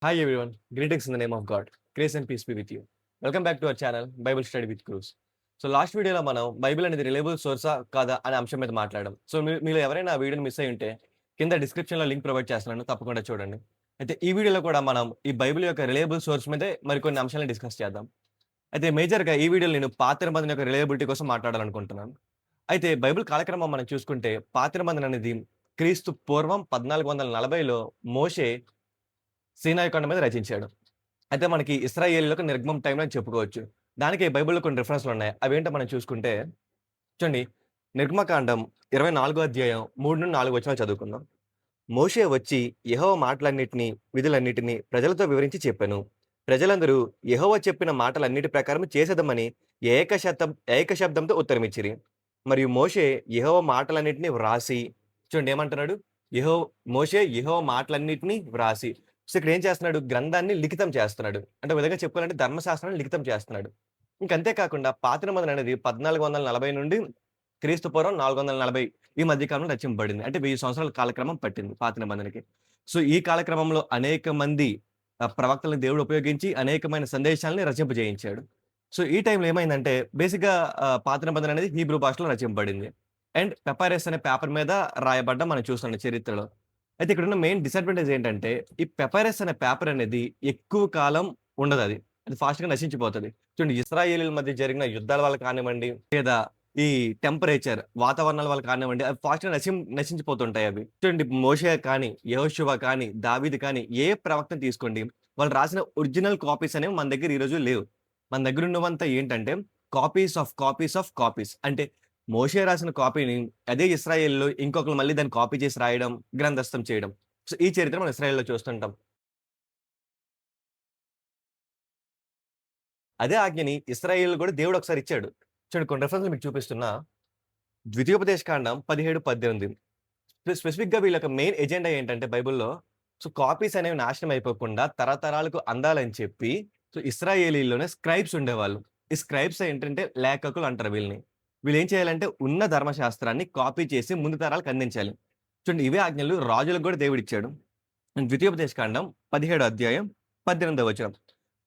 Hi everyone, greetings in the name of God. Grace and peace be with you. Welcome back to our channel, Bible Study with Cruz. So last వీడియోలో మనం Bible అనేది reliable సోర్సా కాదా అనే అంశం మీద మాట్లాడడం. So మీలో ఎవరైనా ఆ వీడియోని మిస్ అయ్యి ఉంటే కింద డిస్క్రిప్షన్లో లింక్ ప్రొవైడ్ చేస్తున్నాను, తప్పకుండా చూడండి. అయితే ఈ వీడియోలో కూడా మనం ఈ బైబిల్ యొక్క రిలయబుల్ సోర్స్ మీదే మరికొన్ని అంశాలను డిస్కస్ చేద్దాం. అయితే మేజర్‌గా ఈ వీడియోలో నేను పాత నిబంధన యొక్క రిలయబిలిటీ కోసం మాట్లాడాలనుకుంటున్నాను. అయితే బైబిల్ కాలక్రమం మనం చూసుకుంటే పాత నిబంధన అనేది క్రీస్తు పూర్వం 1440లో మోషే సీనాయి కొండ మీద రచించాడు. అయితే మనకి ఇశ్రాయేలీయులకు నిర్గమం టైంలో అని చెప్పుకోవచ్చు. దానికి బైబిల్‌లో కొన్ని రిఫరెన్స్‌లున్నాయి. అవేంటో మనం చూసుకుంటే చూడండి, నిర్గమకాండం 24 అధ్యాయం 3-4 వచనాలు చదువుకుందాం. మోషే వచ్చి యెహోవా మాటలన్నిటిని, విధులన్నిటిని ప్రజలతో వివరించి చెప్పెను. ప్రజలందరూ యెహోవా చెప్పిన మాటలన్నిటి ప్రకారం చేసేదమని ఏక శబ్దంతో ఉత్తరమిచ్చిరి. మరియు మోషే యెహోవా మాటలన్నిటిని వ్రాసి చూడండి ఏమంటున్నాడు? యెహో మోషే యెహోవా మాటలన్నిటిని వ్రాసి. సో, ఇక్కడ ఏం చేస్తున్నాడు? గ్రంథాన్ని లిఖితం చేస్తున్నాడు. అంటే ఒక విధంగా చెప్పుకోవాలంటే ధర్మశాస్త్రాన్ని లిఖితం చేస్తున్నాడు. ఇంకంతే కాకుండా పాత నిబంధన అనేది 1440 నుండి క్రీస్తు పూర్వం 440 ఈ మధ్య కాలంలో రచింపబడింది. అంటే 1000 సంవత్సరాల కాలక్రమం పట్టింది పాత నిబంధనకి. సో, ఈ కాలక్రమంలో అనేక మంది ప్రవక్తలను దేవుడు ఉపయోగించి అనేకమైన సందేశాల్ని రచింపజేయించాడు. సో, ఈ టైంలో ఏమైందంటే బేసిక్‌గా పాత నిబంధన అనేది హీబ్రూ భాషలో రచింపబడింది. అండ్ పెపైరస్ అనే పేపర్ మీద రాయబడ్డం మనం చూస్తున్నాం చరిత్రలో. అయితే ఇక్కడున్న మెయిన్ డిసడ్వాంటేజ్ ఏంటంటే, ఈ పెపైరస్ అనే పేపర్ అనేది ఎక్కువ కాలం ఉండదది. అది ఫాస్ట్‌గా నశించిపోతది. చూడండి, ఇశ్రాయేలీయుల మధ్య జరిగిన యుద్ధాల వల్ల కానివ్వండి, లేదా ఈ టెంపరేచర్ వాతావరణాల వల్ల కానివ్వండి, అవి ఫాస్ట్‌గా నశించిపోతుంటాయి అవి. చూడండి, మోషే కానీ, యెహోషువ కానీ, దావీదు కానీ ఏ ప్రవక్తను తీసుకోండి, వాళ్ళు రాసిన ఒరిజినల్ కాపీస్ అనేవి మన దగ్గర ఈ రోజు లేవు. మన దగ్గర ఉన్నవంతా ఏంటంటే copies of copies of copies. అంటే మోషే రాసిన కాపీని అదే ఇశ్రాయేల్‌లో ఇంకొకళ్ళు మళ్ళీ దాన్ని కాపీ చేసి రాయడం, గ్రంథస్థం చేయడం. సో, ఈ చరిత్ర మనం ఇశ్రాయేల్‌లో చూస్తుంటాం. అదే ఆజ్ఞని ఇశ్రాయేలు కూడా దేవుడు ఒకసారి ఇచ్చాడు. చూడండి, కొన్ని రిఫరెన్స్‌లు మీకు చూపిస్తున్నా. ద్వితీయోపదేశ కాండం 17, 18. స్పెసిఫిక్‌గా వీళ్ళ యొక్క మెయిన్ ఎజెండా ఏంటంటే బైబిల్‌లో, సో, కాపీస్ అనేవి నాశనం అయిపోకుండా తరతరాలకు అందాలని చెప్పి, సో, ఇశ్రాయేలీలోనే స్క్రైబ్స్ ఉండేవాళ్ళు. ఈ స్క్రైబ్స్ ఏంటంటే లేఖకులు అంటారు వీళ్ళని. వీళ్ళేం చేయాలంటే ఉన్న ధర్మశాస్త్రాన్ని కాపీ చేసి ముందు తరాలకు అందించాలి. చూడండి, ఇవే ఆజ్ఞలు రాజులకు కూడా దేవుడిచ్చాడు. ద్వితీయోపదేశ కాండం 17 అధ్యాయం 18 వచనం.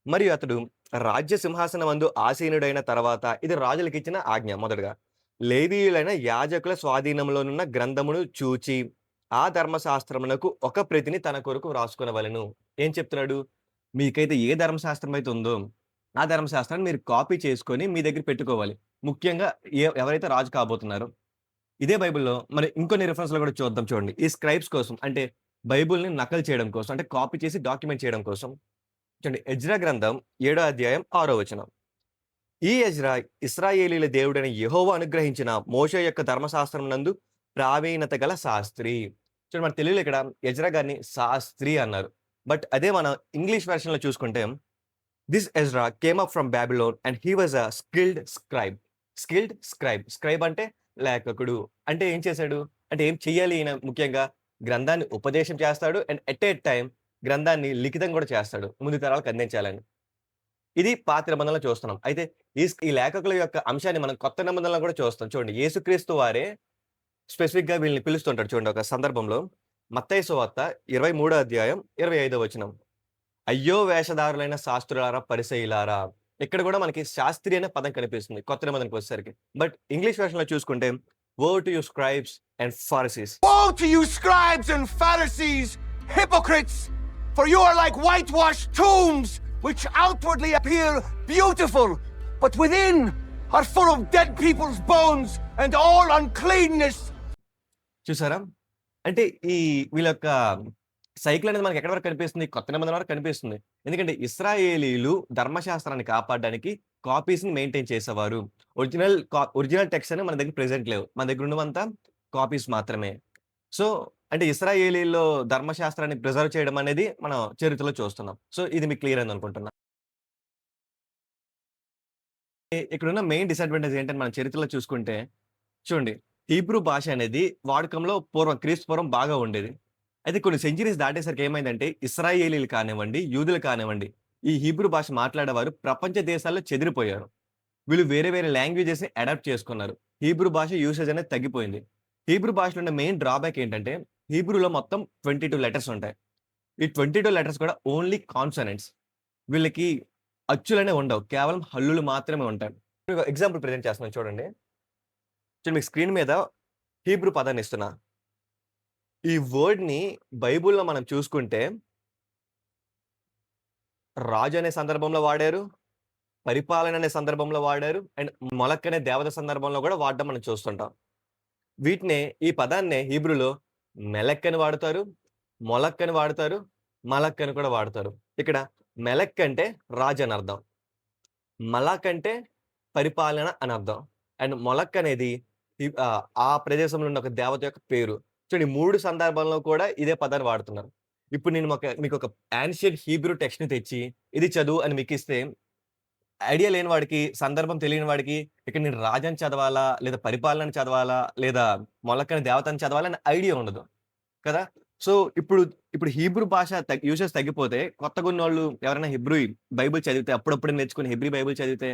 మరియు అతడు రాజ్య సింహాసనమందు ఆసీనుడైన తర్వాత, ఇది రాజులకిచ్చిన ఆజ్ఞ మొదటగా. లేవీయులైన యాజకుల స్వాధీనంలోనున్న గ్రంథమును చూచి, ఆ ధర్మశాస్త్రమునకు ఒక ప్రతిని తన కొరకు వ్రాసుకొనవలెను. ఏం చెప్తున్నాడు? మీకైతే ఏ ధర్మశాస్త్రం అయితే ఉందో, ఆ ధర్మశాస్త్రాన్ని మీరు కాపీ చేసుకొని మీ దగ్గర పెట్టుకోవాలి. ముఖ్యంగా ఎవరైతే రాజు కాబోతున్నారో. ఇదే బైబిల్‌లో మరి ఇంకొన్ని రిఫరెన్స్‌లు కూడా చూద్దాం చూడండి. ఈ స్క్రైబ్స్ కోసం అంటే బైబిల్‌ని నకలు చేయడం కోసం, అంటే కాపీ చేసి డాక్యుమెంట్ చేయడం కోసం. చూడండి, ఎజ్రా గ్రంథం 7 అధ్యాయం 6 వచనం. ఈ ఎజ్రా ఇశ్రాయేలీయుల దేవుడైన యెహోవా అనుగ్రహించిన మోషే యొక్క ధర్మశాస్త్రమునందు ప్రావీణత గల శాస్త్రి. చూడండి, మన తెలుగులో ఇక్కడ ఎజ్రా గారిని శాస్త్రి అన్నారు. బట్ అదే మనం ఇంగ్లీష్ వెర్షన్‌లో చూసుకుంటే, this Ezra came up from Babylon and he was a skilled scribe. Skilled scribe. Scribe అంటే లేఖకుడు. అంటే ఏం చేశాడు? అంటే ఏం చెయ్యాలి ఈయన ముఖ్యంగా? గ్రంథాన్ని ఉపదేశం చేస్తాడు. అండ్ ఎట్ ఏ టైమ్ గ్రంథాన్ని లిఖితం కూడా చేస్తాడు, ముందు తరాలకు అందించాలని. ఇది పాత నిబంధనలో చూస్తున్నాం. అయితే ఈ లేఖకుల యొక్క అంశాన్ని మనం కొత్త నిబంధనలో కూడా చూస్తాం. చూడండి, యేసుక్రీస్తు వారే స్పెసిఫిక్‌గా వీళ్ళని పిలుస్తుంటాడు చూడండి ఒక సందర్భంలో. మత్తయి సువార్త 23 అధ్యాయం 25 వచనం. అయ్యో వేషధారులైన శాస్త్రులారా, పరిసయ్యులారా. ఇక్కడ కూడా మనకి శాస్త్రి అనే పదం కనిపిస్తుంది కొత్త నిబంధనకి వచ్చేసరికి. బట్ ఇంగ్లీష్ వెర్షన్‌లో చూసుకుంటే, వో to you scribes and Pharisees. Woe to you, scribes and Pharisees, hypocrites! For you are like whitewashed tombs, which outwardly appear beautiful, but within are full of dead people's bones and all uncleanness. చూసారా? అంటే ఈ వీళ్ళ యొక్క cycle అనేది మనకి ఎక్కడి వరకు కనిపిస్తుంది? కొత్త నిబంధన వరకు కనిపిస్తుంది. ఎందుకంటే ఇశ్రాయేలీయులు ధర్మశాస్త్రాన్ని కాపాడడానికి కాపీస్‌ని మెయింటైన్ చేసేవారు. ఒరిజినల్ టెక్స్ట్ అనేవి మన దగ్గర ప్రెజెంట్ లేవు. మన దగ్గర ఉన్నవంతా కాపీస్ మాత్రమే. సో, అంటే ఇశ్రాయేలీయుల్లో ధర్మశాస్త్రాన్ని ప్రిజర్వ్ చేయడం అనేది మనం చరిత్రలో చూస్తున్నాం. సో, ఇది మీకు క్లియర్ అయింది అనుకుంటున్నా. ఇక్కడున్న మెయిన్ డిసడ్వాంటేజ్ ఏంటని మనం చరిత్రలో చూసుకుంటే, చూడండి, హీబ్రూ భాష అనేది వాడకంలో క్రీస్తు పూర్వం బాగా ఉండేది. అయితే కొన్ని సెంచరీస్ దాటేసరికి ఏమైందంటే ఇశ్రాయేలీయులు కానివ్వండి, యూదులు కానివ్వండి, ఈ హీబ్రూ భాష మాట్లాడేవారు ప్రపంచ దేశాల్లో చెదిరిపోయారు. వీళ్ళు వేరే వేరే లాంగ్వేజెస్‌ని అడాప్ట్ చేసుకున్నారు. హీబ్రూ భాష యూసేజ్ అనేది తగ్గిపోయింది. హీబ్రూ భాషలో ఉన్న మెయిన్ డ్రాబ్యాక్ ఏంటంటే, హీబ్రూలో మొత్తం 22 లెటర్స్ ఉంటాయి. ఈ 22 లెటర్స్ కూడా ఓన్లీ కాన్సోనెంట్స్. వీళ్ళకి అచ్చులనే ఉండవు. కేవలం హల్లులు మాత్రమే ఉంటాయి. మీకు ఎగ్జాంపుల్ ప్రెజెంట్ చేస్తున్నాను చూడండి. చూడండి మీకు స్క్రీన్ మీద హీబ్రూ పదాన్ని ఇస్తున్నా. ఈ వర్డ్‌ని బైబుల్‌లో మనం చూసుకుంటే రాజు అనే సందర్భంలో వాడారు. పరిపాలన అనే సందర్భంలో వాడారు. అండ్ మొలక్ అనే దేవత సందర్భంలో కూడా వాడడం మనం చూస్తుంటాం. ఈ పదాన్నే హీబ్రూలో మెలక్ అని వాడతారు. మొలక్ అని వాడతారు. మలక్ అని కూడా వాడతారు. ఇక్కడ మెలక్ అంటే రాజు అని అర్థం. మలక్ అంటే పరిపాలన అని అర్థం. అండ్ మొలక్ అనేది ఆ ప్రదేశంలో ఉన్న ఒక దేవత యొక్క పేరు. చూడండి 3 సందర్భాల్లో కూడా ఇదే పదాన్ని వాడుతున్నారు. ఇప్పుడు నేను మీకొక యాన్షియంట్ హీబ్రూ టెక్స్ట్‌ని తెచ్చి ఇది చదువు అని మీకిస్తే ఐడియా లేని వాడికి, సందర్భం తెలియని వాడికి ఇక్కడ నేను రాజని చదవాలా? లేదా పరిపాలనని చదవాలా? లేదా మొలకని దేవతని చదవాలా? అని ఐడియా ఉండదు. కదా! సో, ఇప్పుడు హీబ్రూ భాష యూసేజ్ తగ్గిపోతే కొత్తగున్నోళ్ళు ఎవరైనా బైబిల్ చదివితే అప్పుడప్పుడు నేర్చుకుని హెబ్రీ బైబిల్ చదివితే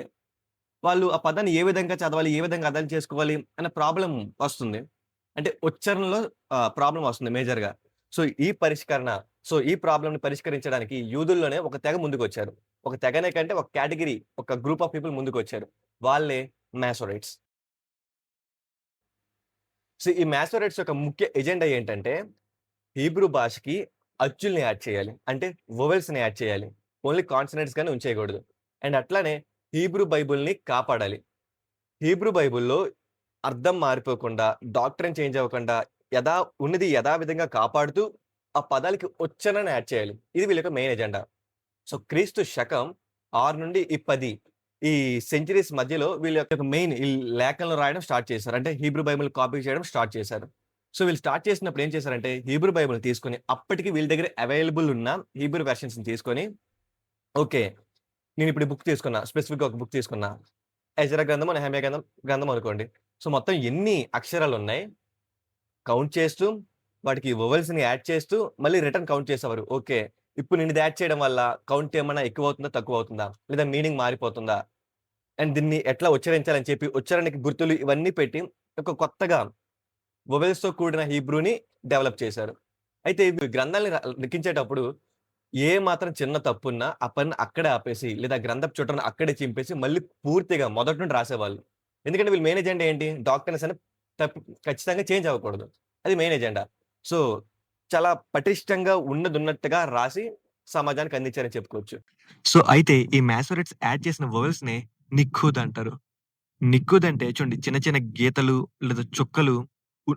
వాళ్ళు ఆ పదాన్ని ఏ విధంగా చదవాలి? ఏ విధంగా అర్థం చేసుకోవాలి? అన్న ప్రాబ్లమ్ వస్తుంది. అంటే ఉచ్చారణలో ప్రాబ్లమ్ వస్తుంది మేజర్‌గా. ఈ ప్రాబ్లమ్‌ని పరిష్కరించడానికి యూదుల్లోనే ఒక తెగ ముందుకొచ్చారు. ఒక తెగనే కంటే ఒక కేటగరీ, ఒక గ్రూప్ ఆఫ్ పీపుల్ ముందుకొచ్చారు. వాళ్ళే మాసోరైట్స్. ఈ మాసోరైట్స్ యొక్క ముఖ్య ఎజెండా ఏంటంటే హీబ్రూ భాషకి అచ్చుల్ని యాడ్ చేయాలి. అంటే వొవెల్స్‌ని యాడ్ చేయాలి. ఓన్లీ కాన్సోనెంట్స్ గాని ఉంచేయకూడదు. అండ్ అట్లానే హీబ్రూ బైబిల్‌ని కాపాడాలి. హీబ్రూ బైబిల్‌లో అర్థం మారిపోకుండా, డాక్ట్రిన్ చేంజ్ అవ్వకుండా ఉన్నది యథావిధంగా కాపాడుతూ ఆ పదాలకి ఉచ్చారణను యాడ్ చేయాలి. ఇది వీళ్ళ యొక్క మెయిన్ ఎజెండా. సో, క్రీస్తు శకం 6 నుండి 10 ఈ సెంచరీస్ మధ్యలో వీళ్ళ యొక్క మెయిన్ ఈ లేఖనలు రాయడం స్టార్ట్ చేశారు. అంటే హీబ్రూ బైబిల్ కాపీ చేయడం స్టార్ట్ చేశారు. సో, వీళ్ళు స్టార్ట్ చేసినప్పుడు ఏం చేశారంటే హీబ్రూ బైబిల్‌ని తీసుకొని అప్పటికి వీళ్ళ దగ్గర అవైలబుల్ ఉన్న హీబ్రూ వెర్షన్స్‌ని తీసుకొని ఓకే. నేనిప్పుడు ఈ బుక్ తీసుకున్నా. స్పెసిఫిక్‌గా ఒక బుక్ తీసుకున్నా. ఎజ్రా గ్రంథము, నెహెమ్యా గ్రంథం అనుకోండి. సో, మొత్తం ఎన్ని అక్షరాలున్నాయి కౌంట్ చేస్తూ, వాటికి వొవెల్స్‌ని యాడ్ చేస్తూ, మళ్ళీ రిటర్న్ కౌంట్ చేసేవారు. ఓకే. ఇప్పుడు నేను ఇది యాడ్ చేయడం వల్ల కౌంట్ ఏమన్నా ఎక్కువవుతుందా? తక్కువవుతుందా? లేదా మీనింగ్ మారిపోతుందా? అండ్ దీన్ని ఎట్లా ఉచ్చరించాలని చెప్పి ఉచ్చారణకి గుర్తులు ఇవన్నీ పెట్టి ఒక కొత్తగా వొవెల్స్‌తో కూడిన హీబ్రూని డెవలప్ చేశారు. అయితే ఇవి గ్రంథాల్ని లిఖించేటప్పుడు ఏ మాత్రం చిన్న తప్పున్నా ఆ పనిని అక్కడే ఆపేసి, లేదా గ్రంథపు చుట్టను అక్కడే చింపేసి, మళ్ళీ పూర్తిగా మొదటి నుండి రాసేవాళ్ళు. ఎందుకంటే వీళ్ళ మెయిన్ ఎజెండా ఏంటి? డాక్ట్రిన్స్ అని ఖచ్చితంగా చేంజ్ అవ్వకూడదు. అది మెయిన్ ఎజెండా. సో, చాలా పటిష్టంగా ఉన్నదున్నట్టుగా రాసి సమాజానికి అందించారని చెప్పుకోవచ్చు. సో, అయితే ఈ మాసోరెట్స్ యాడ్ చేసిన వొవెల్స్‌నే నిఖుద్ అంటారు. నిఖుద్ అంటే చూడండి చిన్న చిన్న గీతలు లేదా చుక్కలు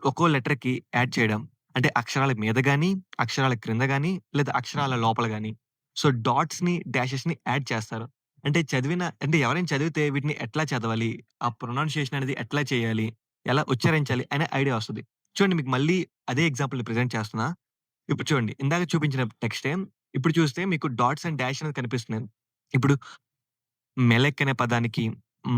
ఒక్కో లెటర్‌కి యాడ్ చేయడం. అంటే అక్షరాల మీద గాని, అక్షరాల క్రింద గాని, లేదా అక్షరాల లోపల గాని. సో, డాట్స్‌ని, డాషెస్‌ని యాడ్ చేస్తారు. అంటే ఎవరైనా చదివితే వీటిని ఎట్లా చదవాలి? ఆ ప్రొనౌన్సియేషన్ అనేది ఎట్లా చేయాలి? ఎలా ఉచ్చరించాలి? అనే ఐడియా వస్తది. చూడండి మీకు మళ్ళీ అదే ఎగ్జాంపుల్‌ని ప్రెజెంట్ చేస్తున్నా. ఇప్పుడు చూడండి ఇందాక చూపించిన టెక్స్టే ఇప్పుడు చూస్తే మీకు డాట్స్ అండ్ డాష్ అనేది కనిపిస్తున్నాయి. ఇప్పుడు మెలెక్ అనే పదానికి,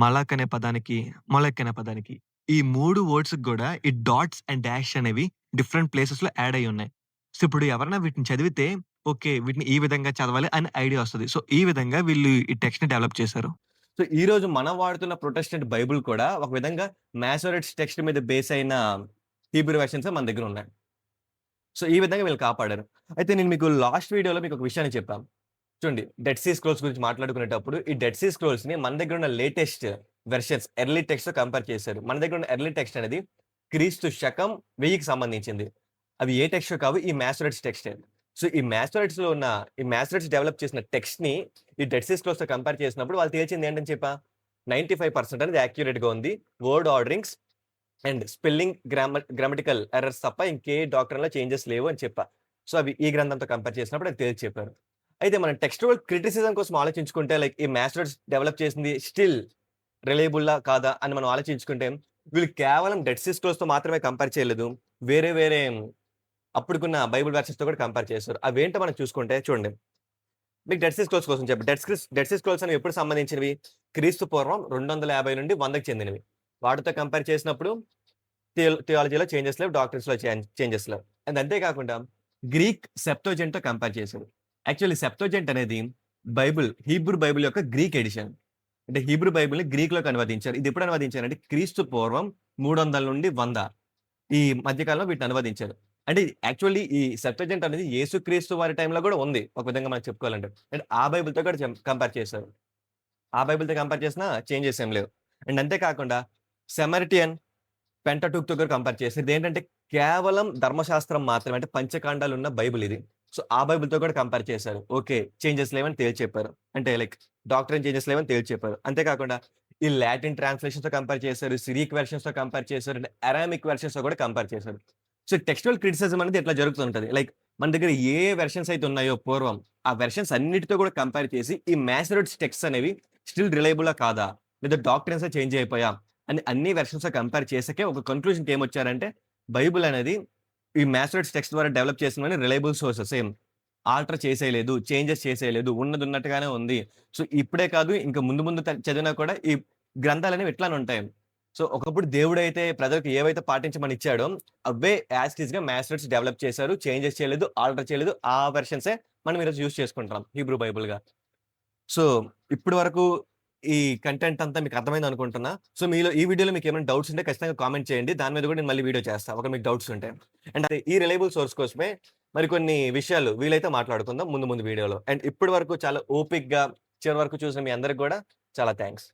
మలక్ అనే పదానికి, మొలక్ అనే పదానికి ఈ 3 వర్డ్స్‌కి గూడా ఈ డాట్స్ అండ్ డాష్ అనేవి డిఫరెంట్ ప్లేసెస్‌లో యాడ్ అయ్యున్నాయి. సో, ఇప్పుడు ఎవరైనా వీటిని చదివితే ఓకే. వీటిని ఈ విధంగా చదవాలి అని ఐడియా వస్తది. సో, ఈ విధంగా వీళ్ళు ఈ టెక్స్ట్‌ని డెవలప్ చేశారు. సో, ఈరోజు మనం వాడుతున్న ప్రొటెస్టెంట్ బైబిల్ కూడా ఒక విధంగా మాసోరెట్స్ టెక్స్ట్ మీద బేస్ అయిన హీబ్రూ వెర్షన్సే మన దగ్గరున్నాయి. సో, ఈ విధంగా వీళ్ళు కాపాడారు. అయితే నేను మీకు లాస్ట్ వీడియోలో మీకొక విషయాన్ని చెప్పాను. చూడండి డెడ్ సీ స్క్రోల్స్ గురించి మాట్లాడుకునేటప్పుడు ఈ డెడ్ సీ స్క్రోల్స్‌ని మన దగ్గర ఉన్న లేటెస్ట్ వెర్షన్స్ ఎర్లీ టెక్స్ట్‌తో కంపేర్ చేశారు. మన దగ్గర ఉన్న ఎర్లీ టెక్స్ట్ అనేది క్రీస్తు శకం 1000కి సంబంధించింది. అవి ఏ టెక్స్టో కావు ఈ మాసోరెట్స్ టెక్స్టే. సో, ఈ మాసోరెట్స్ డెవలప్ చేసిన టెక్స్ట్‌ని ఈ డెడ్ సీ స్క్రోల్స్‌తో కంపేర్ చేసినప్పుడు వాళ్ళు తేల్చింది ఏంటని చెప్పా? 95% అనేది యాక్యురేట్‌గా ఉంది. Word orderings and spelling, grammatical errors తప్ప ఇంకే డాక్ట్రిన్‌లో చేంజెస్ లేవు అని చెప్పా. సో, అవి ఈ గ్రంథంతో కంపేర్ చేసినప్పుడు అది తేల్చి చెప్పారు. అయితే మనం టెక్స్టువల్ క్రిటిసిజం కోసం ఆలోచించుకుంటే లైక్ ఈ మాస్టర్స్ డెవలప్ చేసింది స్టిల్ రిలయబుల్లా కాదా అని మనం ఆలోచించుకుంటే వీళ్ళు కేవలం డెడ్ సీ స్క్రోల్స్‌తో మాత్రమే కంపేర్ చేయలేదు. వేరే అప్పుడుకున్న బైబిల్ వెర్షన్స్‌తో కూడా కంపేర్ చేశారు. అవేంటో మనం చూసుకుంటే చూడండి. మీకు డెడ్ సీ స్క్రోల్స్ కోసం చెప్పి డెడ్ సీ స్క్రోల్స్ అనేవి ఎప్పుడు సంబంధించినవి? క్రీస్తు పూర్వం 250 నుండి 100కి చెందినవి. వాటితో కంపేర్ చేసినప్పుడు థియాలజీలో చేంజెస్ లేవు. డాక్ట్రిన్స్‌లో చేంజెస్ లేవు. అండ్ అంతే కాకుండా గ్రీక్ సెప్టోజెంట్‌తో కంపేర్ చేశారు. యాక్చువల్లీ సెప్టోజెంట్ అనేది హీబ్రూ బైబిల్ యొక్క గ్రీక్ ఎడిషన్. అంటే హీబ్రూ బైబిల్‌ని గ్రీక్‌లోకి అనువదించారు. ఇది ఎప్పుడు అనువదించారంటే క్రీస్తు పూర్వం 300 నుండి 100 ఈ మధ్య కాలంలో వీటిని అనువదించారు. అంటే యాక్చువల్లీ ఈ సెప్టజింట్ అనేది యేసుక్రీస్తు వారి టైంలో కూడా ఉంది. ఒక విధంగా మనం చెప్పుకోవాలంటే. అండ్ ఆ బైబిల్‌తో కూడా కంపేర్ చేశారు. ఆ బైబిల్‌తో కంపేర్ చేసినా చేంజెస్ ఏం లేవు. అండ్ అంతే కాకుండా సెమరిటియన్, పెంటటూక్‌తో కూడా కంపేర్ చేసి ఇదేంటంటే కేవలం ధర్మశాస్త్రం మాత్రమే అంటే పంచకాండాలున్న బైబిల్ ఇది. సో, ఆ బైబిల్‌తో కూడా కంపేర్ చేశారు. ఓకే. చేంజెస్ లేవని తేల్చి చెప్పారు. అంటే లైక్ డాక్ట్రిన్ చేంజెస్ లేవని తేల్చి చెప్పారు. అంతే కాకుండా ఈ లాటిన్ ట్రాన్స్‌లేషన్స్‌తో కంపేర్ చేశారు. సిరియాక్ వెర్షన్స్‌తో కంపేర్ చేశారు. అండ్ అరామిక్ వెర్షన్స్‌తో కూడా కంపేర్ చేశారు. సో, టెక్స్చువల్ క్రిటిసిజం అనేది ఇట్లా జరుగుతుంటది. లైక్ మన దగ్గర ఏ వెర్షన్స్ అయితే ఉన్నాయో పూర్వం, ఆ వెర్షన్స్ అన్నిటితో కూడా కంపేర్ చేసి ఈ మాసోరేట్స్ టెక్స్ట్స్ అనేవి స్టిల్ రిలయబులా కాదా? లేదా డాక్ట్రిన్సే చేంజ్ అయిపోయా? అని అన్ని వెర్షన్స్‌తో కంపేర్ చేసాకే ఒక కన్క్లూజన్‌కి ఏమొచ్చారంటే బైబిల్ అనేది ఈ మాసోరేట్స్ టెక్స్ట్ ద్వారా డెవలప్ చేసినవన్నీ రిలయబుల్ సోర్సెస్ సేమ్. ఆల్టర్ చేసేయలేదు. చేంజెస్ చేసేయలేదు. ఉన్నదున్నట్టుగానే ఉంది. సో, ఇప్పుడే కాదు ఇంకా ముందు ముందు చదివినా కూడా ఈ గ్రంథాలనేవి ఇట్లానే ఉంటాయి. సో, ఒకప్పుడు దేవుడైతే ప్రజలకు ఏవైతే పాటించమని ఇచ్చాడో అవే యాజ్ ఇట్ ఈస్‌గా మాసోరేట్స్ డెవలప్ చేశారు. చేంజెస్ చేయలేదు. ఆల్టర్ చేయలేదు. ఆ వెర్షన్సే మనం ఈరోజు యూజ్ చేసుకుంటున్నాం హీబ్రూ బైబిల్‌గా. సో, ఇప్పటి వరకు ఈ కంటెంట్ అంతా మీకు అర్థమైందనుకుంటున్నా. సో, మీలో ఈ వీడియోలో మీకేమైనా డౌట్స్ ఉంటే ఖచ్చితంగా కామెంట్ చేయండి. దాని మీద కూడా నేను మళ్ళీ వీడియో చేస్తా. ఒకవేళ మీకు డౌట్స్ ఉంటే. అండ్ అదే ఈ రిలయబుల్ సోర్స్ కోసమే మరికొన్ని విషయాలు వీలైతే మాట్లాడుకుందాం ముందు ముందు వీడియోలో. అండ్ ఇప్పటి వరకు చాలా ఓపికగా చివరి వరకు చూసిన మీ అందరికి కూడా చాలా థాంక్స్.